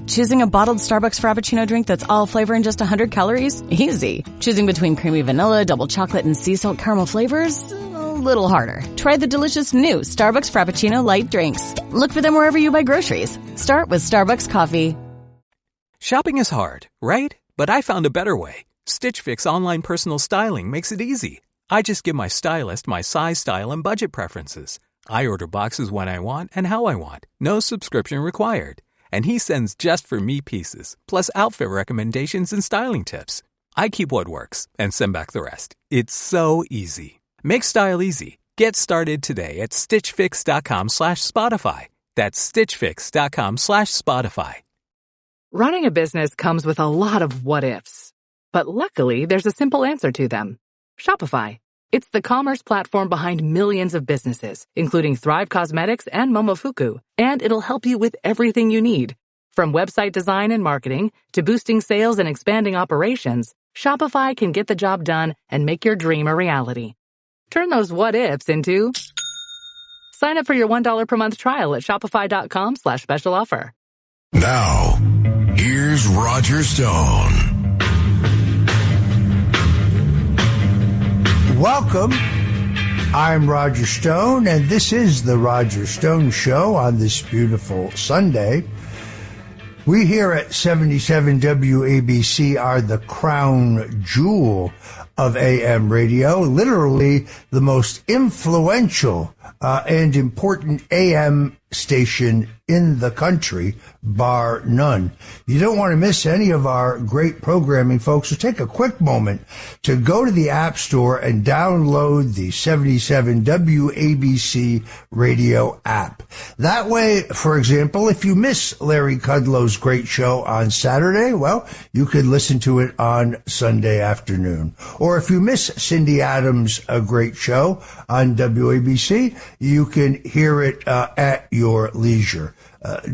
Choosing a bottled Starbucks Frappuccino drink that's all flavor and just 100 calories? Easy. Choosing between creamy vanilla, double chocolate, and sea salt caramel flavors? A little harder. Try the delicious new Starbucks Frappuccino light drinks. Look for them wherever you buy groceries. Start with Starbucks coffee. Shopping is hard, right? But I found a better way. Stitch Fix online personal styling makes it easy. I just give my stylist my size, style, and budget preferences. I order boxes when I want and how I want. No subscription required. And he sends just for me pieces, plus outfit recommendations and styling tips. I keep what works and send back the rest. It's so easy. Make style easy. Get started today at stitchfix.com/Spotify. That's stitchfix.com/Spotify. Running a business comes with a lot of what-ifs. But luckily, there's a simple answer to them. Shopify. It's the commerce platform behind millions of businesses, including Thrive Cosmetics and Momofuku. And it'll help you with everything you need. From website design and marketing to boosting sales and expanding operations, Shopify can get the job done and make your dream a reality. Turn those what-ifs into... Sign up for your $1 per month trial at shopify.com/special offer. Now, here's Roger Stone. Welcome. I'm Roger Stone, and this is the Roger Stone Show on this beautiful Sunday. We here at 77 WABC are the crown jewel of AM radio, literally the most influential and important AM station in the country, bar none. You don't want to miss any of our great programming, folks, so take a quick moment to go to the App Store and download the 77 WABC radio app. That way, for example, if you miss Larry Kudlow's great show on Saturday, well, you could listen to it on Sunday afternoon. Or if you miss Cindy Adams' great show on WABC, you can hear it at your leisure.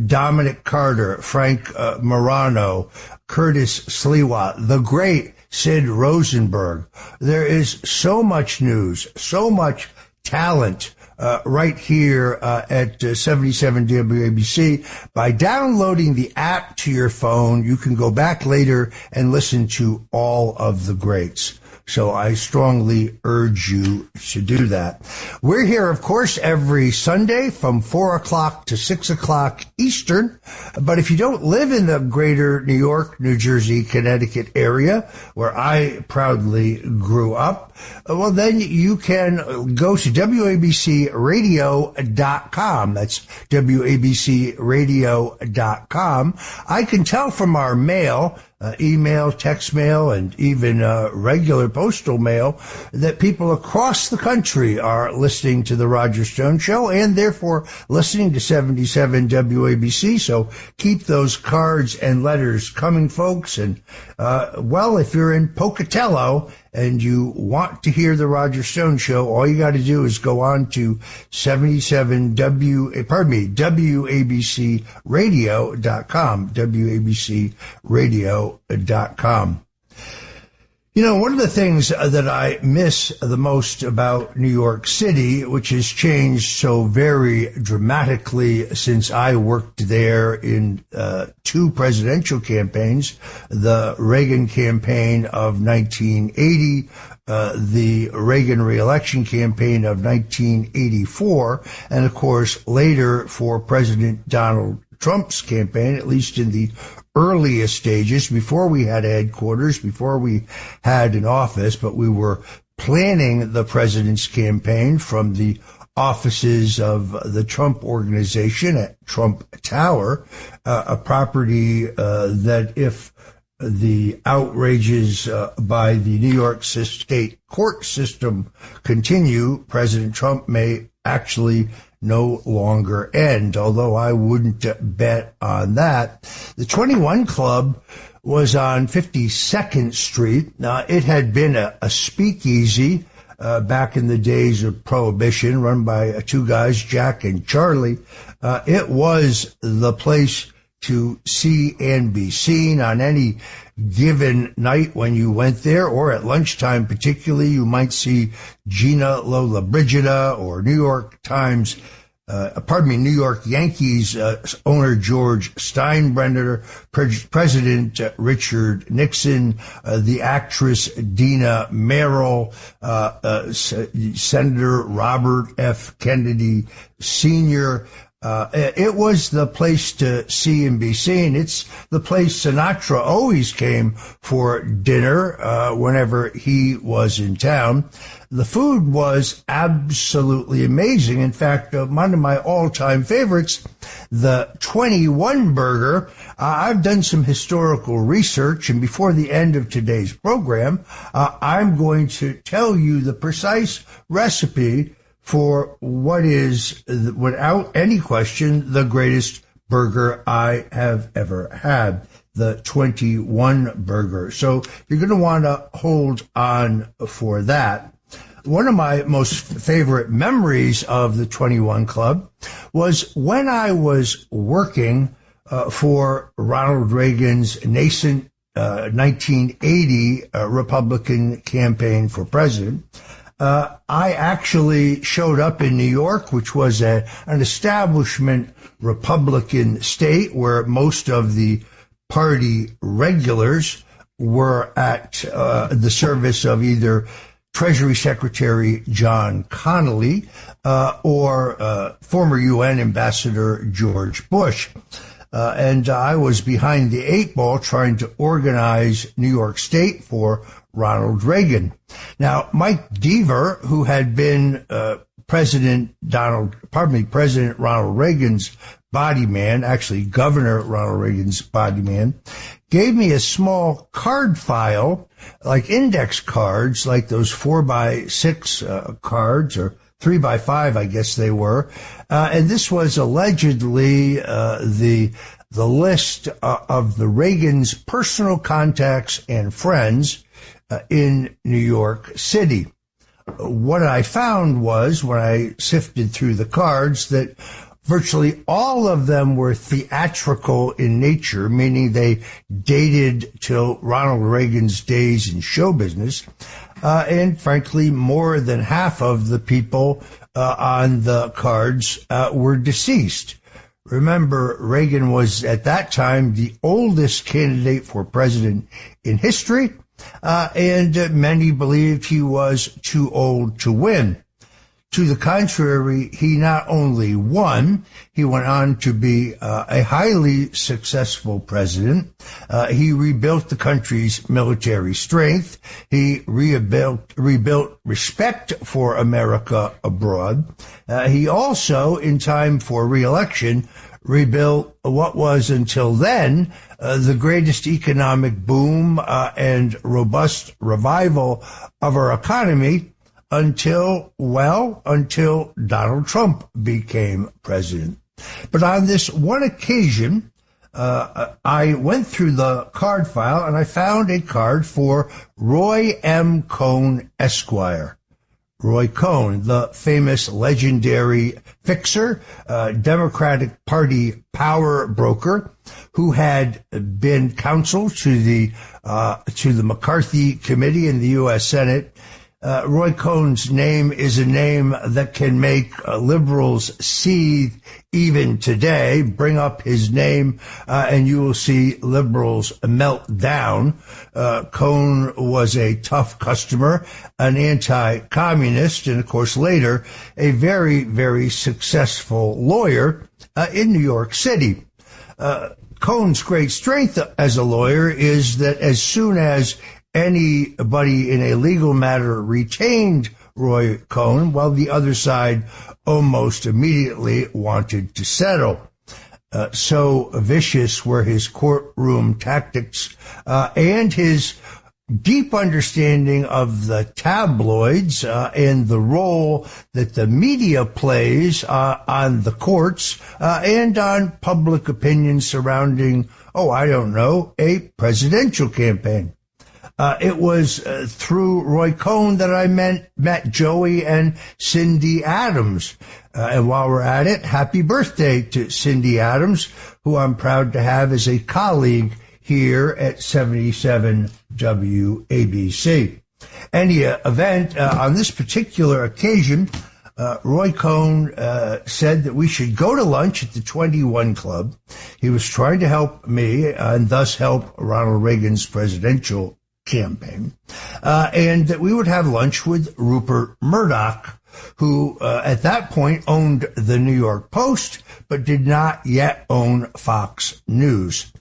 Dominic Carter, Frank Morano, Curtis Sliwa, the great Sid Rosenberg. There is so much news, so much talent right here at 77 WABC. By downloading the app to your phone, you can go back later and listen to all of the greats. So I strongly urge you to do that. We're here, of course, every Sunday from 4 o'clock to 6 o'clock Eastern. But if you don't live in the greater New York, New Jersey, Connecticut area, where I proudly grew up, well, then you can go to WABCradio.com. That's WABCradio.com. I can tell from our mail, email, text mail, and even regular postal mail that people across the country are listening to the Roger Stone Show and therefore listening to 77 WABC. So keep those cards and letters coming, folks. And, well, if you're in Pocatello and you want to hear the Roger Stone Show, all you got to do is go on to WABCradio.com, WABCradio.com. You know, one of the things that I miss the most about New York City, which has changed so very dramatically since I worked there in two presidential campaigns, the Reagan campaign of 1980, the Reagan re-election campaign of 1984, and of course later for President Donald Trump's campaign, at least in the earliest stages, before we had headquarters, before we had an office, but we were planning the president's campaign from the offices of the Trump Organization at Trump Tower, a property that if the outrages by the New York State court system continue, President Trump may actually no longer end, although I wouldn't bet on that. The 21 Club was on 52nd Street. Now, it had been a speakeasy back in the days of Prohibition, run by two guys, Jack and Charlie. It was the place to see and be seen on any given night when you went there, or at lunchtime particularly. You might see Gina Lollobrigida or New York Times New York Yankees owner George Steinbrenner, President Richard Nixon, the actress Dina Merrill, Senator Robert F. Kennedy Sr. It was the place to see and be seen. It's the place Sinatra always came for dinner whenever he was in town. The food was absolutely amazing. In fact, one of my all-time favorites, the 21 burger. I've done some historical research, and before the end of today's program, I'm going to tell you the precise recipe for what is, without any question, the greatest burger I have ever had, the 21 burger. So you're going to want to hold on for that. One of my most favorite memories of the 21 Club was when I was working for Ronald Reagan's nascent 1980 Republican campaign for president. I actually showed up in New York, which was an establishment Republican state where most of the party regulars were at the service of either Treasury Secretary John Connally or former UN Ambassador George Bush. And I was behind the eight ball trying to organize New York State for Ronald Reagan. Now, Mike Deaver, who had been President Ronald Reagan's body man, actually Governor Ronald Reagan's body man, gave me a small card file, like index cards, like those 4x6 cards, or 3x5, I guess they were. And this was allegedly the list of the Reagan's personal contacts and friends in New York City. What I found was, when I sifted through the cards, that virtually all of them were theatrical in nature, meaning they dated till Ronald Reagan's days in show business. And frankly, more than half of the people on the cards were deceased. Remember, Reagan was at that time the oldest candidate for president in history, and many believed he was too old to win. To the contrary, he not only won, he went on to be a highly successful president. He rebuilt the country's military strength. He rebuilt respect for America abroad. He also, in time for re-election, rebuilt what was until then the greatest economic boom and robust revival of our economy until Donald Trump became president. But on this one occasion, I went through the card file and I found a card for Roy M. Cohn, Esquire. Roy Cohn, the famous legendary fixer, Democratic Party power broker, who had been counsel to the McCarthy Committee in the U.S. Senate. Roy Cohn's name is a name that can make liberals seethe even today. Bring up his name, and you will see liberals melt down. Cohn was a tough customer, an anti-communist, and of course later a very, very successful lawyer in New York City. Cohn's great strength as a lawyer is that as soon as anybody in a legal matter retained Roy Cohn, while the other side almost immediately wanted to settle. So vicious were his courtroom tactics, and his deep understanding of the tabloids and the role that the media plays on the courts and on public opinion surrounding, a presidential campaign. It was through Roy Cohn that I met Joey and Cindy Adams. And while we're at it, happy birthday to Cindy Adams, who I'm proud to have as a colleague here at 77 WABC. Any event, on this particular occasion, Roy Cohn said that we should go to lunch at the 21 Club. He was trying to help me and thus help Ronald Reagan's presidential campaign, and that we would have lunch with Rupert Murdoch, who at that point owned the New York Post, but did not yet own Fox News.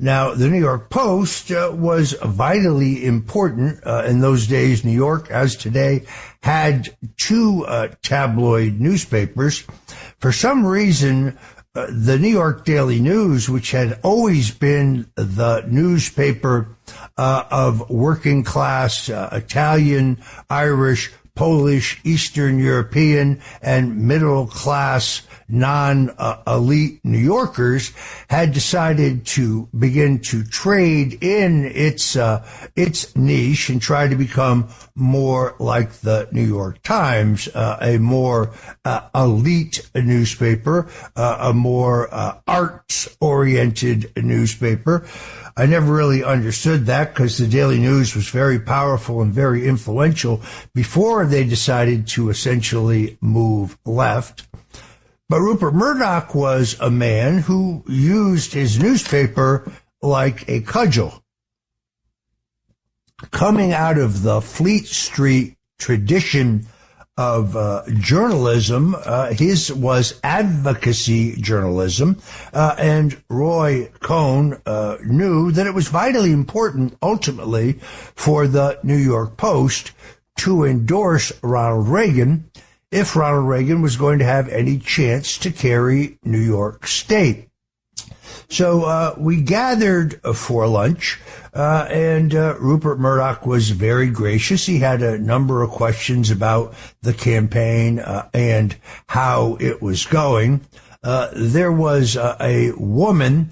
Now, the New York Post was vitally important. In those days, New York, as today, had two tabloid newspapers. For some reason, the New York Daily News, which had always been the newspaper of working class Italian, Irish, Polish, Eastern European, and middle class non-elite New Yorkers, had decided to begin to trade in its niche and try to become more like the New York Times, a more elite newspaper, a more arts-oriented newspaper. I never really understood that because the Daily News was very powerful and very influential before they decided to essentially move left. But Rupert Murdoch was a man who used his newspaper like a cudgel. Coming out of the Fleet Street tradition of journalism, his was advocacy journalism, and Roy Cohn knew that it was vitally important ultimately for the New York Post to endorse Ronald Reagan if Ronald Reagan was going to have any chance to carry New York State. So we gathered for lunch, and Rupert Murdoch was very gracious. He had a number of questions about the campaign and how it was going. There was a woman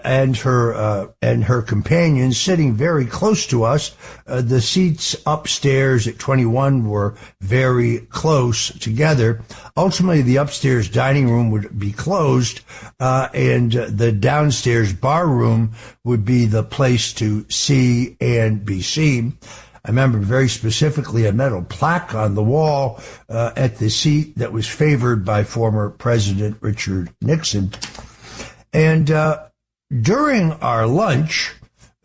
and her companion sitting very close to us. The seats upstairs at 21 were very close together. Ultimately, the upstairs dining room would be closed, and the downstairs bar room would be the place to see and be seen. I remember very specifically a metal plaque on the wall at the seat that was favored by former President Richard Nixon. And during our lunch,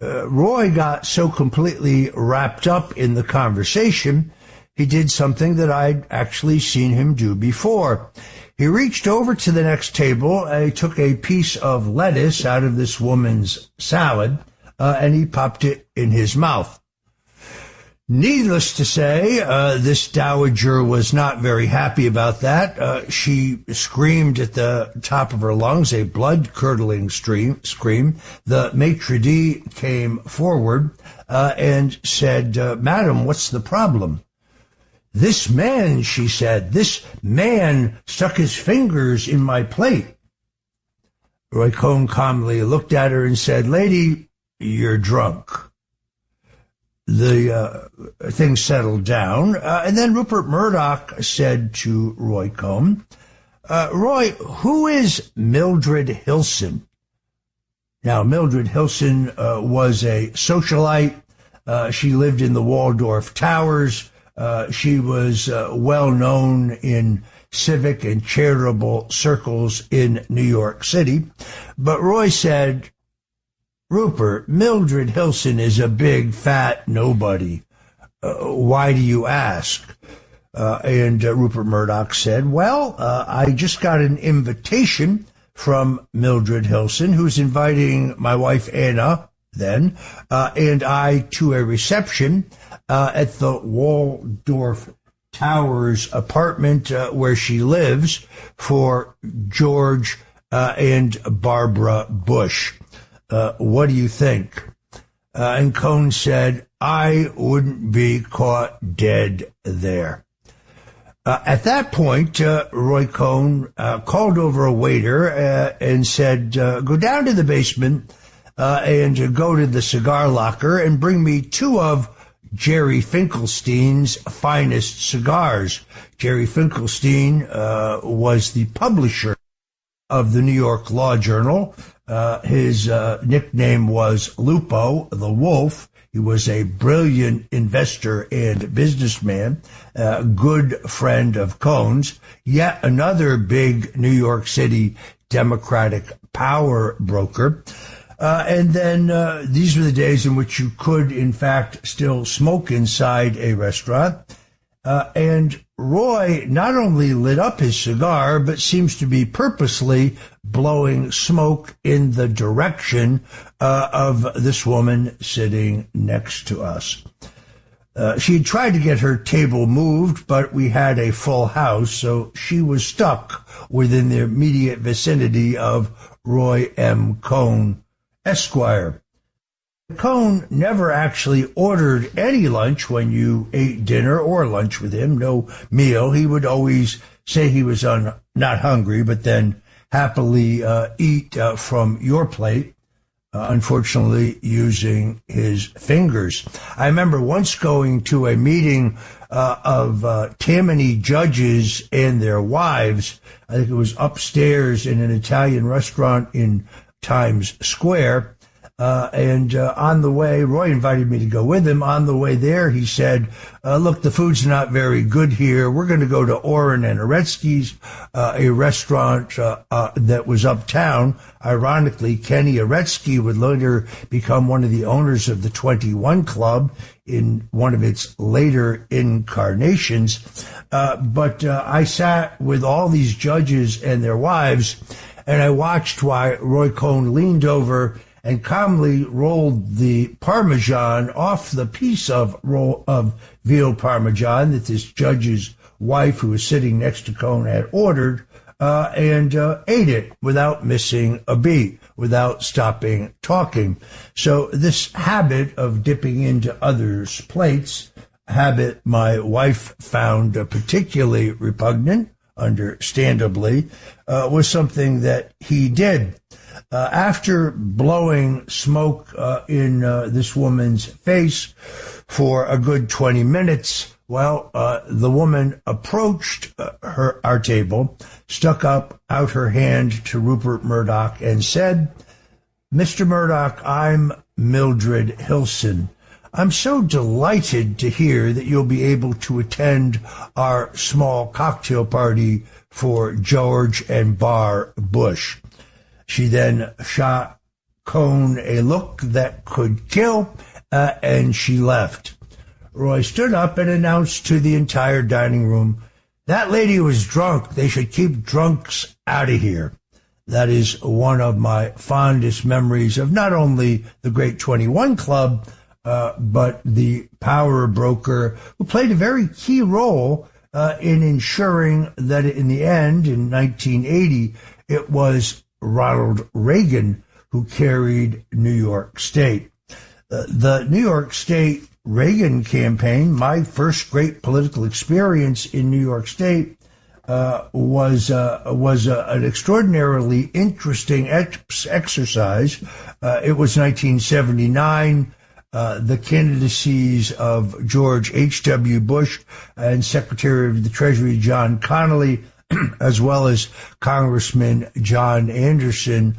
Roy got so completely wrapped up in the conversation, he did something that I'd actually seen him do before. He reached over to the next table, he took a piece of lettuce out of this woman's salad, and he popped it in his mouth. Needless to say, this dowager was not very happy about that. She screamed at the top of her lungs, a blood-curdling scream. The maitre d' came forward and said, "Madam, what's the problem?" "This man," she said, "this man stuck his fingers in my plate." Roy Cohn calmly looked at her and said, "Lady, you're drunk." The thing settled down, and then Rupert Murdoch said to Roy Cohn, "Roy, who is Mildred Hilson?" Now, Mildred Hilson was a socialite. She lived in the Waldorf Towers. She was well known in civic and charitable circles in New York City. But Roy said, "Rupert, Mildred Hilson is a big, fat nobody. Why do you ask?" And Rupert Murdoch said, "Well, I just got an invitation from Mildred Hilson, who's inviting my wife Anna, then, and I to a reception at the Waldorf Towers apartment where she lives for George and Barbara Bush. What do you think?" And Cohn said, "I wouldn't be caught dead there." At that point, Roy Cohn called over a waiter and said, "Go down to the basement and go to the cigar locker and bring me 2 of Jerry Finkelstein's finest cigars." Jerry Finkelstein was the publisher of the New York Law Journal. His nickname was Lupo, the Wolf. He was a brilliant investor and businessman, a good friend of Cohn's, yet another big New York City Democratic power broker. And then these were the days in which you could, in fact, still smoke inside a restaurant. And Roy not only lit up his cigar, but seems to be purposely blowing smoke in the direction of this woman sitting next to us. She had tried to get her table moved, but we had a full house, so she was stuck within the immediate vicinity of Roy M. Cohn, Esquire. Cohn never actually ordered any lunch when you ate dinner or lunch with him, no meal. He would always say he was not hungry, but then happily eat from your plate, unfortunately using his fingers. I remember once going to a meeting of Tammany judges and their wives. I think it was upstairs in an Italian restaurant in Times Square. And on the way, Roy invited me to go with him. On the way there, he said, look, the food's not very good here. We're going to go to Orrin and Aretsky's, a restaurant that was uptown. Ironically, Kenny Aretsky would later become one of the owners of the 21 Club in one of its later incarnations. But I sat with all these judges and their wives, and I watched while Roy Cohn leaned over and calmly rolled the Parmesan off the piece of veal Parmesan that this judge's wife, who was sitting next to Cohn, had ordered, and ate it without missing a beat, without stopping talking. So this habit of dipping into others' plates, habit my wife found particularly repugnant, understandably, was something that he did. After blowing smoke in this woman's face for a good 20 minutes, the woman approached our table, stuck out her hand to Rupert Murdoch and said, "Mr. Murdoch, I'm Mildred Hilson. I'm so delighted to hear that you'll be able to attend our small cocktail party for George and Bar Bush." She then shot Cohn a look that could kill, and she left. Roy stood up and announced to the entire dining room, "That lady was drunk. They should keep drunks out of here." That is one of my fondest memories of not only the Great 21 Club, but the power broker who played a very key role in ensuring that in the end, in 1980, it was Ronald Reagan who carried New York State. The New York State Reagan campaign, my first great political experience in New York State, was an extraordinarily interesting exercise. It was 1979. The candidacies of George H.W. Bush and Secretary of the Treasury John Connally, as well as Congressman John Anderson,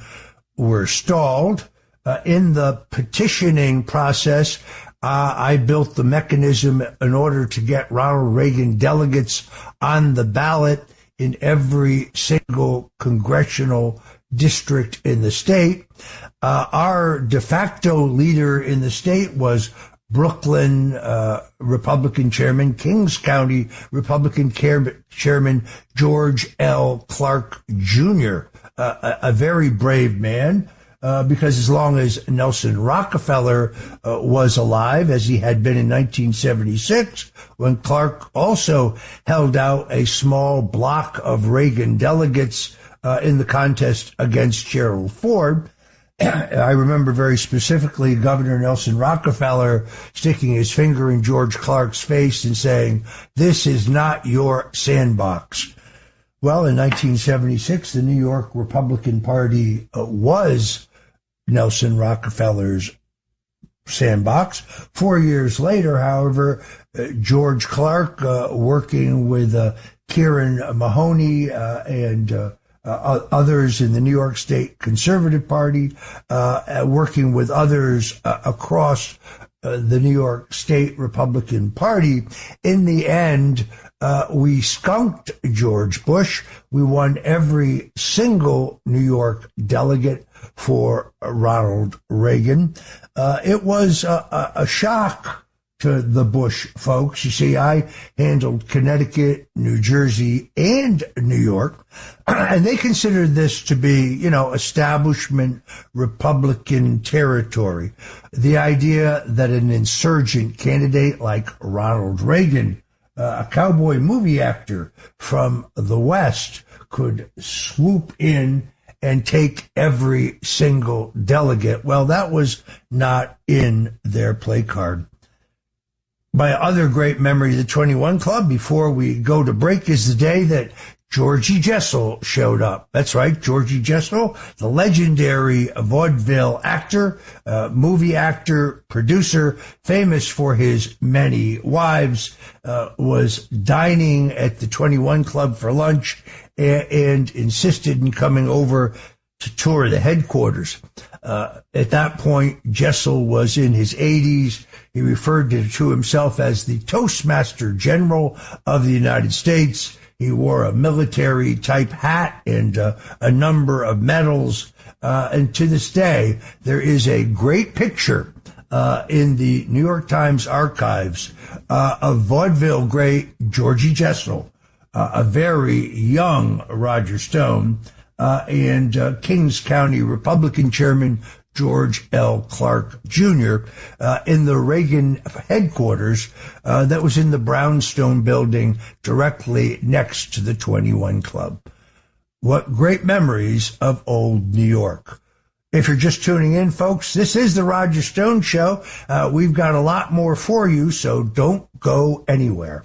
were stalled. In the petitioning process, I built the mechanism in order to get Ronald Reagan delegates on the ballot in every single congressional district in the state. Our de facto leader in the state was Brooklyn Republican Chairman, Kings County Republican Chairman George L. Clark Jr., a very brave man, because as long as Nelson Rockefeller was alive, as he had been in 1976, when Clark also held out a small block of Reagan delegates in the contest against Gerald Ford, I remember very specifically Governor Nelson Rockefeller sticking his finger in George Clark's face and saying, "This is not your sandbox." Well, in 1976, the New York Republican Party was Nelson Rockefeller's sandbox. 4 years later, however, George Clark, working with Kieran Mahoney and others in the New York State Conservative Party, working with others across the New York State Republican Party. In the end, we skunked George Bush. We won every single New York delegate for Ronald Reagan. It was a shock to the Bush folks. You see, I handled Connecticut, New Jersey, and New York, and they considered this to be, establishment Republican territory. The idea that an insurgent candidate like Ronald Reagan, a cowboy movie actor from the West, could swoop in and take every single delegate, well, that was not in their play card. My other great memory of the 21 Club before we go to break is the day that Georgie Jessel showed up. That's right, Georgie Jessel, the legendary vaudeville actor, movie actor, producer, famous for his many wives, was dining at the 21 Club for lunch and insisted in coming over to tour the headquarters. At that point, Jessel was in his 80s. He referred to himself as the Toastmaster General of the United States. He wore a military-type hat and a number of medals. And to this day, there is a great picture in the New York Times archives of vaudeville great Georgie Jessel, a very young Roger Stone, and Kings County Republican Chairman George L. Clark Jr. In the Reagan headquarters that was in the Brownstone building directly next to the 21 Club. What great memories of old New York. If you're just tuning in, folks, this is the Roger Stone Show. We've got a lot more for you, so don't go anywhere.